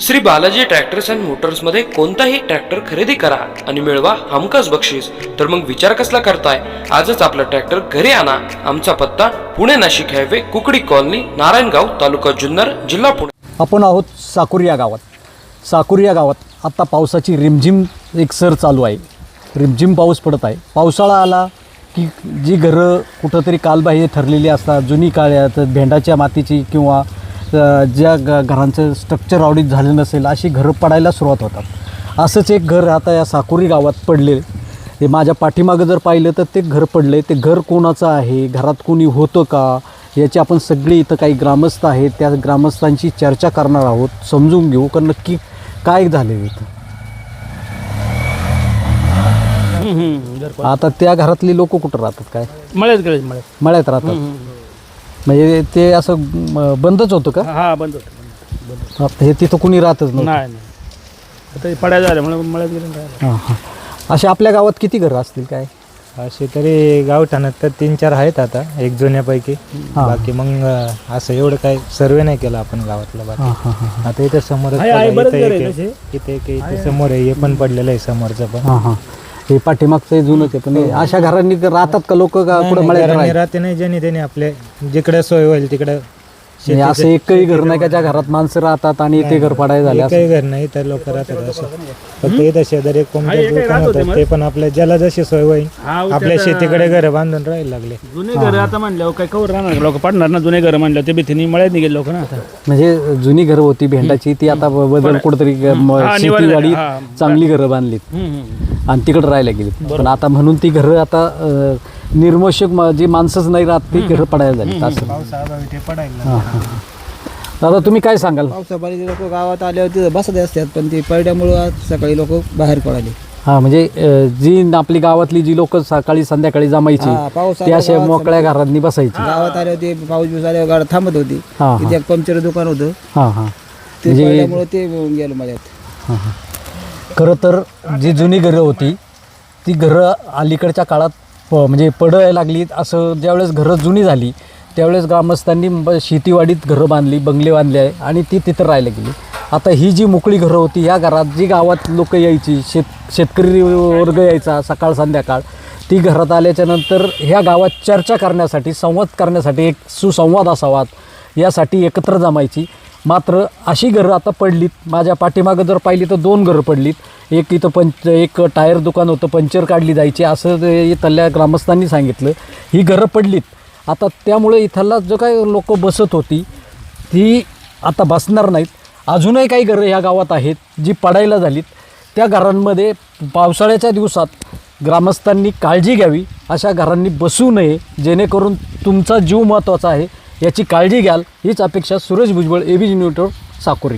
Shri Balaji tractors and मोटर्समध्ये कोणताही tractor खरेदी करा आणि मिळवा हमखास बक्षीस. तर मग विचार कसला करताय? आजच आपला ट्रॅक्टर घरी आणा. आमचा पत्ता पुणे नाशिक हायवे, कुकडी कॉलनी, नारायणगाव, तालुका जुन्नर, जिल्हा पुणे. आपण आहोत साकुरी या गावात. साकुरी या गावात आता पावसाची रिमझिम एकसर चालू आहे. रिमझिम पाऊस पडत आहे. पावसाळा आला की जी घरं कुठंतरी कालबाह्य ठरलेली असतात, जुनी काळ्यात भेंडाच्या मातीची किंवा ज्या घरांचं स्ट्रक्चर ऑडिट झालं नसेल अशी घरं पडायला सुरुवात होतात. असंच एक घर आता या साकुरी गावात पडले. हे माझ्या पाठीमागं जर पाहिलं तर ते घर पडले. ते घर कोणाचं आहे, घरात कोणी होतं का, याची आपण सगळी इथं काही ग्रामस्थ आहेत, त्या ग्रामस्थांची चर्चा करणार आहोत. समजून घेऊ का नक्की काय झालं इथं. आता त्या घरातली लोक कुठं राहतात? काय मळ्यात राहतात? म्हणजे ते असं बंदच होतं का? हा, बंद होतं. हे तिथं कुणी राहतच नाही नाही, आता पडायला झालं म्हणून मळ्यात गेलं. हां हां. असे आपल्या गावात किती घरं असतील काय? असे तरी गावठाणात तर 3-4 आहेत आता, एक जुन्यापैकी. बाकी मग असं एवढं काही सर्वे नाही केला आपण गावातला. बाकी आता इथे समोर इथे समोर आहे, हे पण पडलेलं आहे समोरचं पण. हां हां. हे पाठीमागचं जुनंच आहे. पण अशा घरांनी राहतात का लोक का कुठं मळ्यात राहते? नाही, ज्याने त्याने आपले जिकडे सोय होईल तिकडे. असं एकही घर नाही का ज्या घरात माणसं राहतात आणि ते घर पडायला झाले? काही घर नाही तर लोक राहतात असं. फक्त इथं शेजारी एक कोंबड्याचं दुकान होतं, ते पण आपल्या ज्याला जशी सोय होईल आपल्या शेतीकडे घर बांधून राहायला लागले. जुने घर आता म्हणल्यावर काही कवर राहणार लोक, पडणार ना जुने घर म्हणल्यावर. ते भीतीने मळ्यात निघेल लोक ना आता. म्हणजे जुनी घरं होती भेंडाची, ती आता बदल कुठेतरी शेतीवाडी चांगली घरं बांधलीत आणि तिकडे राहायला गेली. पण आता म्हणून ती घरं आता निर्मोषक जी माणसंच नाही राहत ती घरं पडायला झाली असं. दादा तुम्ही काय सांगाल? पावसापाणी लोक गावात आले होते बसत असतात, पण ते पडल्यामुळं आज सकाळी लोक बाहेर पडाले. हा, म्हणजे जी आपली गावातली जी लोक सकाळी संध्याकाळी जमायची ती अशा मोकळ्या घरांनी बसायची. गावात आले होते, पाऊस बिऊस आल्यावर गाडी थांबत होती. तिथे एक पंक्चर दुकान होतं. हां हां. ते पडल्यामुळे ते गेलं मळ्यात. हां हां. खरं तर जी जुनी घरं होती ती घरं अलीकडच्या काळात म्हणजे पडायला लागली. असं ज्यावेळेस घरं जुनी झाली त्यावेळेस ग्रामस्थांनी शेतीवाडीत घरं बांधली, बंगले बांधले आहे आणि ती तिथं राहायला गेली. आता ही जी मोकळी घरं होती ह्या घरात जी गावात लोक यायची, शेतकरी वर्ग यायचा सकाळ संध्याकाळ, ती घरात आल्याच्या नंतर ह्या गावात चर्चा करण्यासाठी, संवाद करण्यासाठी, एक सुसंवाद असावा यासाठी एकत्र जमायची. मात्र अशी घरं आता पडलीत. माझ्या पाठीमागं जर पाहिली तर 2 घरं पडलीत. एक इथं एक टायर दुकान होतं, पंक्चर काढली जायची असं इथल्या ग्रामस्थांनी सांगितलं. ही घरं पडलीत. आता त्यामुळे इथला जो काय लोक बसत होती ती आता बसणार नाहीत. अजूनही काही घरं ह्या गावात आहेत जी पडायला झालीत. त्या घरांमध्ये पावसाळ्याच्या दिवसात ग्रामस्थांनी काळजी घ्यावी. अशा घरांनी बसू नये, जेणेकरून तुमचा जीव महत्त्वाचा आहे याची काळजी घ्याल हीच अपेक्षा. Suresh Bhujbal, ABG news, Sakuri.